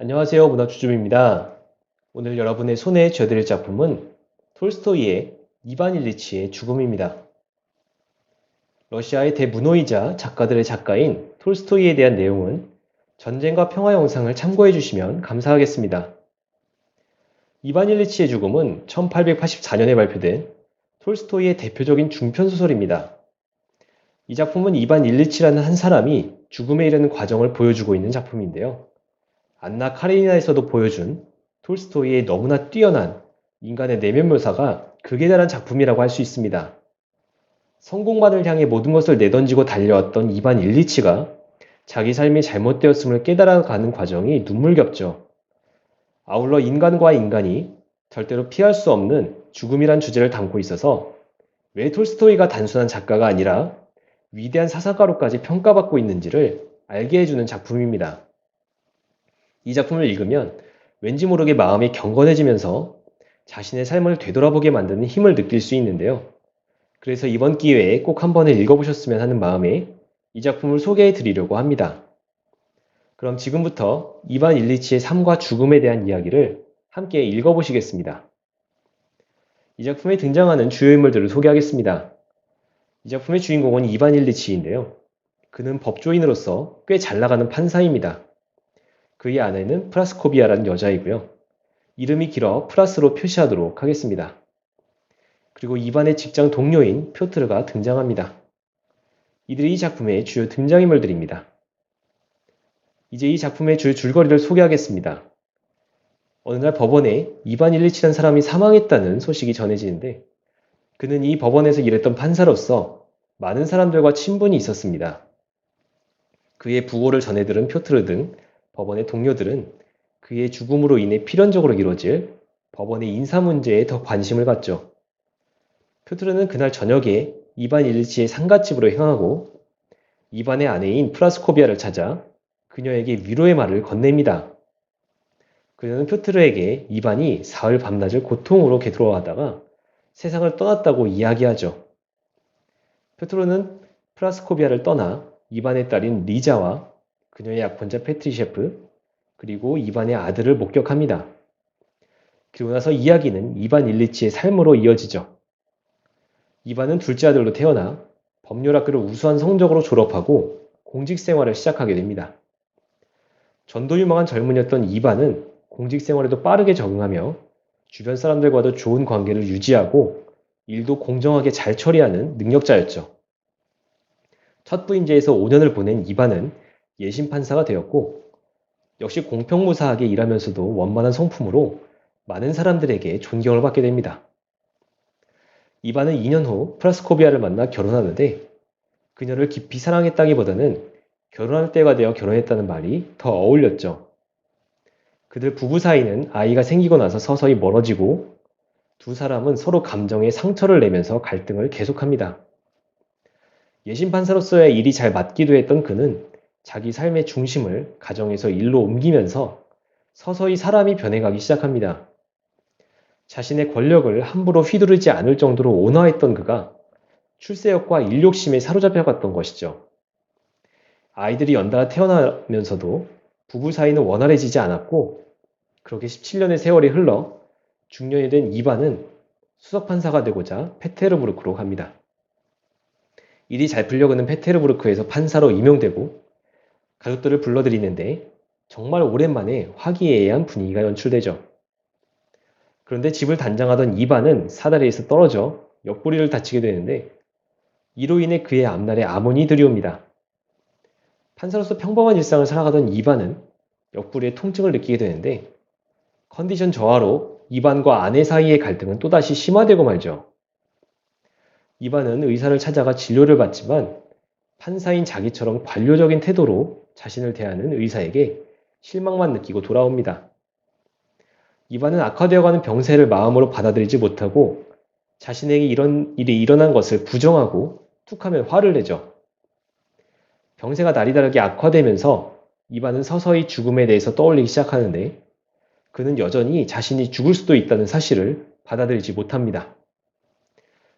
안녕하세요. 문화추점입니다. 오늘 여러분의 손에 쥐어드릴 작품은 톨스토이의 이반 일리치의 죽음입니다. 러시아의 대문호이자 작가들의 작가인 톨스토이에 대한 내용은 전쟁과 평화 영상을 참고해 주시면 감사하겠습니다. 이반 일리치의 죽음은 1884년에 발표된 톨스토이의 대표적인 중편소설입니다. 이 작품은 이반 일리치라는 한 사람이 죽음에 이르는 과정을 보여주고 있는 작품인데요. 안나 카레니나에서도 보여준 톨스토이의 너무나 뛰어난 인간의 내면 묘사가 극에 달한 작품이라고 할 수 있습니다. 성공만을 향해 모든 것을 내던지고 달려왔던 이반 일리치가 자기 삶이 잘못되었음을 깨달아가는 과정이 눈물겹죠. 아울러 인간과 인간이 절대로 피할 수 없는 죽음이란 주제를 담고 있어서 왜 톨스토이가 단순한 작가가 아니라 위대한 사사가로까지 평가받고 있는지를 알게 해주는 작품입니다. 이 작품을 읽으면 왠지 모르게 마음이 경건해지면서 자신의 삶을 되돌아보게 만드는 힘을 느낄 수 있는데요. 그래서 이번 기회에 꼭 한 번은 읽어보셨으면 하는 마음에 이 작품을 소개해 드리려고 합니다. 그럼 지금부터 이반 일리치의 삶과 죽음에 대한 이야기를 함께 읽어보시겠습니다. 이 작품에 등장하는 주요 인물들을 소개하겠습니다. 이 작품의 주인공은 이반 일리치인데요. 그는 법조인으로서 꽤 잘나가는 판사입니다. 그의 아내는 프라스코비아라는 여자이고요. 이름이 길어 프라스로 표시하도록 하겠습니다. 그리고 이반의 직장 동료인 표트르가 등장합니다. 이들이 이 작품의 주요 등장인물들입니다. 이제 이 작품의 주요 줄거리를 소개하겠습니다. 어느 날 법원에 이반 일리치라는 사람이 사망했다는 소식이 전해지는데 그는 이 법원에서 일했던 판사로서 많은 사람들과 친분이 있었습니다. 그의 부고를 전해 들은 표트르 등 법원의 동료들은 그의 죽음으로 인해 필연적으로 이루어질 법원의 인사 문제에 더 관심을 갖죠. 표트르는 그날 저녁에 이반 일리치의 상갓집으로 향하고 이반의 아내인 프라스코비아를 찾아 그녀에게 위로의 말을 건넵니다. 그녀는 표트르에게 이반이 사흘 밤낮을 고통으로 괴로워하다가 세상을 떠났다고 이야기하죠. 표트르는 프라스코비아를 떠나 이반의 딸인 리자와 그녀의 약혼자 페트리셰프 그리고 이반의 아들을 목격합니다. 그리고 나서 이야기는 이반 일리치의 삶으로 이어지죠. 이반은 둘째 아들로 태어나 법률학교를 우수한 성적으로 졸업하고 공직 생활을 시작하게 됩니다. 전도 유망한 젊은이였던 이반은 공직 생활에도 빠르게 적응하며 주변 사람들과도 좋은 관계를 유지하고 일도 공정하게 잘 처리하는 능력자였죠. 첫 부임제에서 5년을 보낸 이반은 예심 판사가 되었고 역시 공평무사하게 일하면서도 원만한 성품으로 많은 사람들에게 존경을 받게 됩니다. 이반은 2년 후 프라스코비아를 만나 결혼하는데 그녀를 깊이 사랑했다기보다는 결혼할 때가 되어 결혼했다는 말이 더 어울렸죠. 그들 부부 사이는 아이가 생기고 나서 서서히 멀어지고 두 사람은 서로 감정에 상처를 내면서 갈등을 계속합니다. 예심 판사로서의 일이 잘 맞기도 했던 그는 자기 삶의 중심을 가정에서 일로 옮기면서 서서히 사람이 변해가기 시작합니다. 자신의 권력을 함부로 휘두르지 않을 정도로 온화했던 그가 출세욕과 일욕심에 사로잡혀갔던 것이죠. 아이들이 연달아 태어나면서도 부부 사이는 원활해지지 않았고 그렇게 17년의 세월이 흘러 중년이 된 이반은 수석판사가 되고자 페테르부르크로 갑니다. 일이 잘 풀려가는 페테르부르크에서 판사로 임용되고 가족들을 불러들이는데 정말 오랜만에 화기애애한 분위기가 연출되죠. 그런데 집을 단장하던 이반은 사다리에서 떨어져 옆구리를 다치게 되는데 이로 인해 그의 앞날에 암운이 들이옵니다. 판사로서 평범한 일상을 살아가던 이반은 옆구리에 통증을 느끼게 되는데 컨디션 저하로 이반과 아내 사이의 갈등은 또다시 심화되고 말죠. 이반은 의사를 찾아가 진료를 받지만 판사인 자기처럼 관료적인 태도로 자신을 대하는 의사에게 실망만 느끼고 돌아옵니다. 이반은 악화되어가는 병세를 마음으로 받아들이지 못하고 자신에게 이런 일이 일어난 것을 부정하고 툭하면 화를 내죠. 병세가 날이 다르게 악화되면서 이반은 서서히 죽음에 대해서 떠올리기 시작하는데 그는 여전히 자신이 죽을 수도 있다는 사실을 받아들이지 못합니다.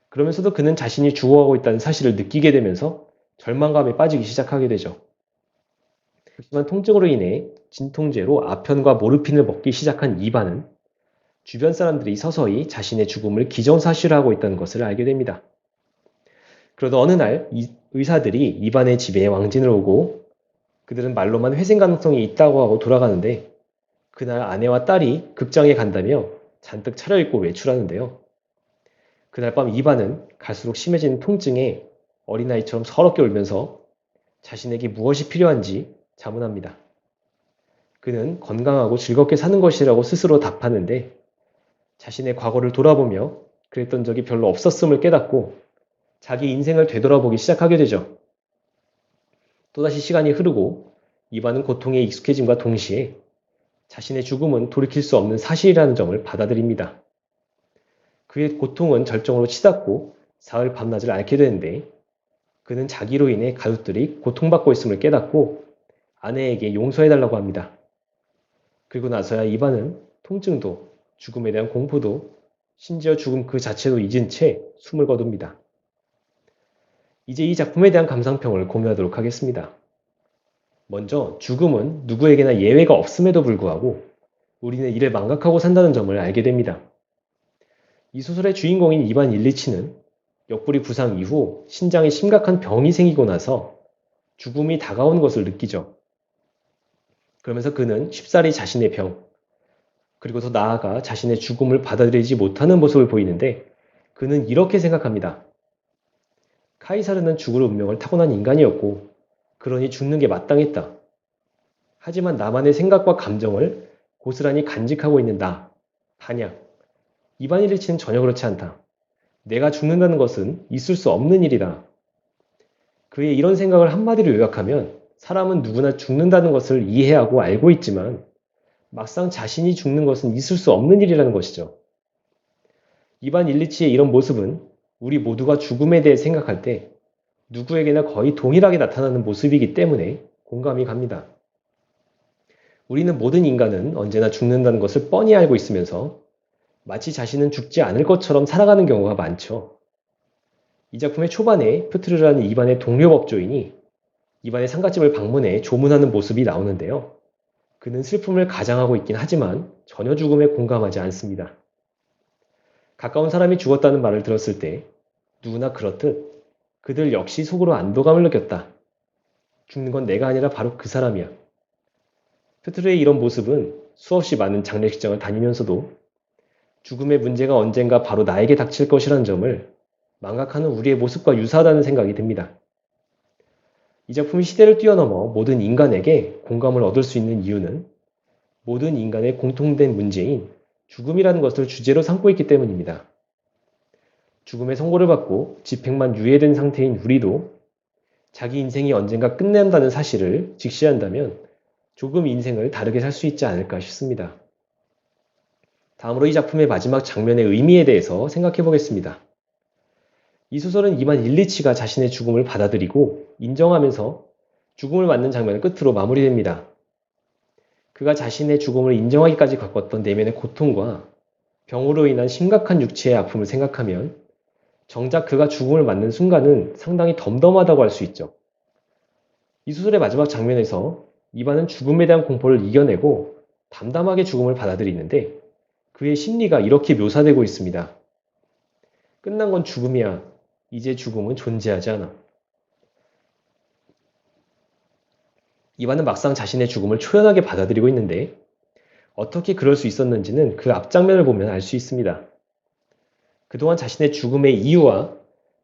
그러면서도 그는 자신이 죽어가고 있다는 사실을 느끼게 되면서 절망감에 빠지기 시작하게 되죠. 극심한 통증으로 인해 진통제로 아편과 모르핀을 먹기 시작한 이반은 주변 사람들이 서서히 자신의 죽음을 기정사실화하고 있다는 것을 알게 됩니다. 그러다 어느 날 의사들이 이반의 집에 왕진을 오고 그들은 말로만 회생 가능성이 있다고 하고 돌아가는데 그날 아내와 딸이 극장에 간다며 잔뜩 차려입고 외출하는데요. 그날 밤 이반은 갈수록 심해지는 통증에 어린아이처럼 서럽게 울면서 자신에게 무엇이 필요한지 자문합니다. 그는 건강하고 즐겁게 사는 것이라고 스스로 답하는데 자신의 과거를 돌아보며 그랬던 적이 별로 없었음을 깨닫고 자기 인생을 되돌아보기 시작하게 되죠. 또다시 시간이 흐르고 이반은 고통에 익숙해짐과 동시에 자신의 죽음은 돌이킬 수 없는 사실이라는 점을 받아들입니다. 그의 고통은 절정으로 치닫고 사흘 밤낮을 앓게 되는데 그는 자기로 인해 가족들이 고통받고 있음을 깨닫고 아내에게 용서해달라고 합니다. 그리고 나서야 이반은 통증도 죽음에 대한 공포도 심지어 죽음 그 자체도 잊은 채 숨을 거둡니다. 이제 이 작품에 대한 감상평을 공유하도록 하겠습니다. 먼저 죽음은 누구에게나 예외가 없음에도 불구하고 우리는 이를 망각하고 산다는 점을 알게 됩니다. 이 소설의 주인공인 이반 일리치는 옆구리 부상 이후 신장에 심각한 병이 생기고 나서 죽음이 다가오는 것을 느끼죠. 그러면서 그는 쉽사리 자신의 병, 그리고 더 나아가 자신의 죽음을 받아들이지 못하는 모습을 보이는데 그는 이렇게 생각합니다. 카이사르는 죽을 운명을 타고난 인간이었고 그러니 죽는 게 마땅했다. 하지만 나만의 생각과 감정을 고스란히 간직하고 있는 나, 반약. 이반 일리치는 전혀 그렇지 않다. 내가 죽는다는 것은 있을 수 없는 일이다. 그의 이런 생각을 한마디로 요약하면 사람은 누구나 죽는다는 것을 이해하고 알고 있지만 막상 자신이 죽는 것은 있을 수 없는 일이라는 것이죠. 이반 일리치의 이런 모습은 우리 모두가 죽음에 대해 생각할 때 누구에게나 거의 동일하게 나타나는 모습이기 때문에 공감이 갑니다. 우리는 모든 인간은 언제나 죽는다는 것을 뻔히 알고 있으면서 마치 자신은 죽지 않을 것처럼 살아가는 경우가 많죠. 이 작품의 초반에 표트르라는 이반의 동료 법조인이 이반의 상가집을 방문해 조문하는 모습이 나오는데요. 그는 슬픔을 가장하고 있긴 하지만 전혀 죽음에 공감하지 않습니다. 가까운 사람이 죽었다는 말을 들었을 때 누구나 그렇듯 그들 역시 속으로 안도감을 느꼈다. 죽는 건 내가 아니라 바로 그 사람이야. 표트르의 이런 모습은 수없이 많은 장례식장을 다니면서도 죽음의 문제가 언젠가 바로 나에게 닥칠 것이라는 점을 망각하는 우리의 모습과 유사하다는 생각이 듭니다. 이 작품이 시대를 뛰어넘어 모든 인간에게 공감을 얻을 수 있는 이유는 모든 인간의 공통된 문제인 죽음이라는 것을 주제로 삼고 있기 때문입니다. 죽음의 선고를 받고 집행만 유예된 상태인 우리도 자기 인생이 언젠가 끝난다는 사실을 직시한다면 조금 인생을 다르게 살 수 있지 않을까 싶습니다. 다음으로 이 작품의 마지막 장면의 의미에 대해서 생각해 보겠습니다. 이 소설은 이반 일리치가 자신의 죽음을 받아들이고 인정하면서 죽음을 맞는 장면을 끝으로 마무리됩니다. 그가 자신의 죽음을 인정하기까지 겪었던 내면의 고통과 병으로 인한 심각한 육체의 아픔을 생각하면 정작 그가 죽음을 맞는 순간은 상당히 덤덤하다고 할 수 있죠. 이 소설의 마지막 장면에서 이반은 죽음에 대한 공포를 이겨내고 담담하게 죽음을 받아들이는데 그의 심리가 이렇게 묘사되고 있습니다. 끝난 건 죽음이야. 이제 죽음은 존재하지 않아. 이반은 막상 자신의 죽음을 초연하게 받아들이고 있는데 어떻게 그럴 수 있었는지는 그 앞장면을 보면 알 수 있습니다. 그동안 자신의 죽음의 이유와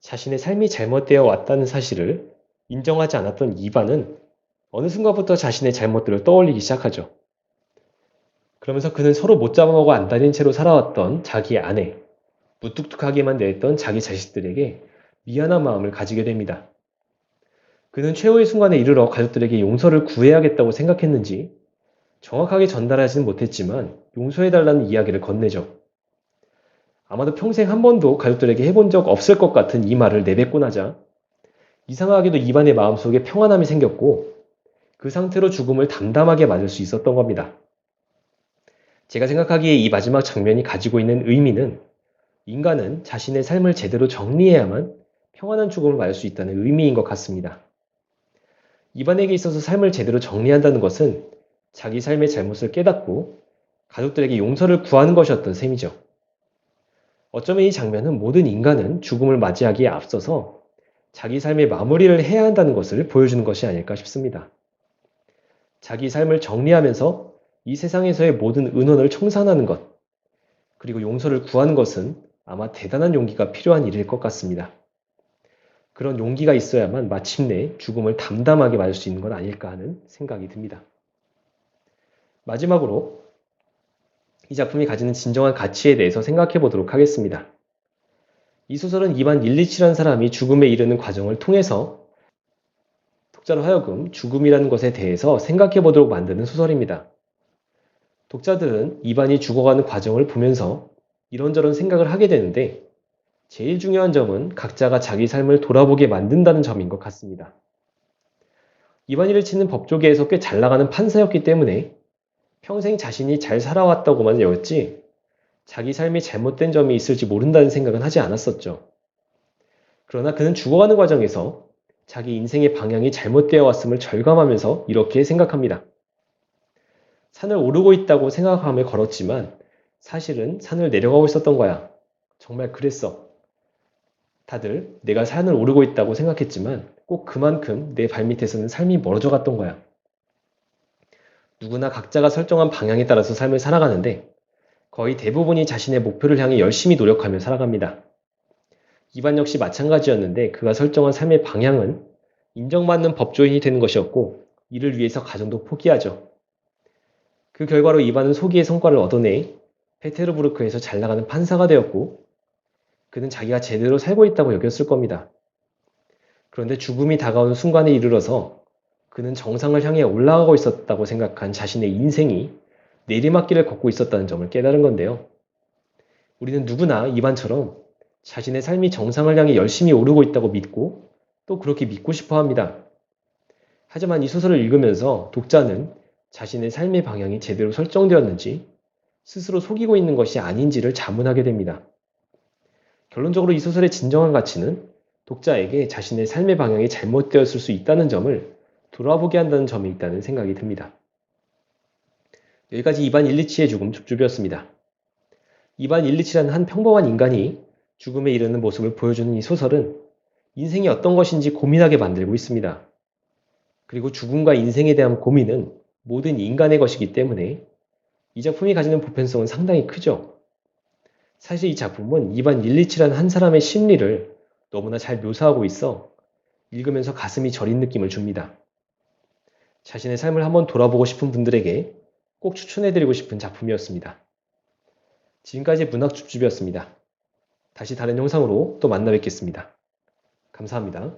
자신의 삶이 잘못되어 왔다는 사실을 인정하지 않았던 이반은 어느 순간부터 자신의 잘못들을 떠올리기 시작하죠. 그러면서 그는 서로 못 잡아먹어 안달인 채로 살아왔던 자기 아내, 무뚝뚝하게만 대했던 자기 자식들에게 미안한 마음을 가지게 됩니다. 그는 최후의 순간에 이르러 가족들에게 용서를 구해야겠다고 생각했는지 정확하게 전달하지는 못했지만 용서해달라는 이야기를 건네죠. 아마도 평생 한 번도 가족들에게 해본 적 없을 것 같은 이 말을 내뱉고 나자 이상하게도 이반의 마음속에 평안함이 생겼고 그 상태로 죽음을 담담하게 맞을 수 있었던 겁니다. 제가 생각하기에 이 마지막 장면이 가지고 있는 의미는 인간은 자신의 삶을 제대로 정리해야만 평안한 죽음을 맞을 수 있다는 의미인 것 같습니다. 이반에게 있어서 삶을 제대로 정리한다는 것은 자기 삶의 잘못을 깨닫고 가족들에게 용서를 구하는 것이었던 셈이죠. 어쩌면 이 장면은 모든 인간은 죽음을 맞이하기에 앞서서 자기 삶의 마무리를 해야 한다는 것을 보여주는 것이 아닐까 싶습니다. 자기 삶을 정리하면서 이 세상에서의 모든 은원을 청산하는 것, 그리고 용서를 구하는 것은 아마 대단한 용기가 필요한 일일 것 같습니다. 그런 용기가 있어야만 마침내 죽음을 담담하게 맞을 수 있는 건 아닐까 하는 생각이 듭니다. 마지막으로 이 작품이 가지는 진정한 가치에 대해서 생각해 보도록 하겠습니다. 이 소설은 이반 일리치라는 사람이 죽음에 이르는 과정을 통해서 독자로 하여금 죽음이라는 것에 대해서 생각해 보도록 만드는 소설입니다. 독자들은 이반이 죽어가는 과정을 보면서 이런저런 생각을 하게 되는데 제일 중요한 점은 각자가 자기 삶을 돌아보게 만든다는 점인 것 같습니다. 이반 일리치는 법조계에서 꽤 잘 나가는 판사였기 때문에 평생 자신이 잘 살아왔다고만 여겼지 자기 삶이 잘못된 점이 있을지 모른다는 생각은 하지 않았었죠. 그러나 그는 죽어가는 과정에서 자기 인생의 방향이 잘못되어 왔음을 절감하면서 이렇게 생각합니다. 산을 오르고 있다고 생각함을 걸었지만 사실은 산을 내려가고 있었던 거야. 정말 그랬어. 다들 내가 산을 오르고 있다고 생각했지만 꼭 그만큼 내 발밑에서는 삶이 멀어져 갔던 거야. 누구나 각자가 설정한 방향에 따라서 삶을 살아가는데 거의 대부분이 자신의 목표를 향해 열심히 노력하며 살아갑니다. 이반 역시 마찬가지였는데 그가 설정한 삶의 방향은 인정받는 법조인이 되는 것이었고 이를 위해서 가정도 포기하죠. 그 결과로 이반은 소기의 성과를 얻어내 페테르부르크에서 잘 나가는 판사가 되었고 그는 자기가 제대로 살고 있다고 여겼을 겁니다. 그런데 죽음이 다가오는 순간에 이르러서 그는 정상을 향해 올라가고 있었다고 생각한 자신의 인생이 내리막길을 걷고 있었다는 점을 깨달은 건데요. 우리는 누구나 이반처럼 자신의 삶이 정상을 향해 열심히 오르고 있다고 믿고 또 그렇게 믿고 싶어 합니다. 하지만 이 소설을 읽으면서 독자는 자신의 삶의 방향이 제대로 설정되었는지 스스로 속이고 있는 것이 아닌지를 자문하게 됩니다. 결론적으로 이 소설의 진정한 가치는 독자에게 자신의 삶의 방향이 잘못되었을 수 있다는 점을 돌아보게 한다는 점에 있다는 생각이 듭니다. 여기까지 이반 일리치의 죽음 줍줍이었습니다. 이반 일리치라는 한 평범한 인간이 죽음에 이르는 모습을 보여주는 이 소설은 인생이 어떤 것인지 고민하게 만들고 있습니다. 그리고 죽음과 인생에 대한 고민은 모든 인간의 것이기 때문에 이 작품이 가지는 보편성은 상당히 크죠. 사실 이 작품은 이반 일리치라는 한 사람의 심리를 너무나 잘 묘사하고 있어 읽으면서 가슴이 저린 느낌을 줍니다. 자신의 삶을 한번 돌아보고 싶은 분들에게 꼭 추천해드리고 싶은 작품이었습니다. 지금까지 문학 줍줍이었습니다. 다시 다른 영상으로 또 만나 뵙겠습니다. 감사합니다.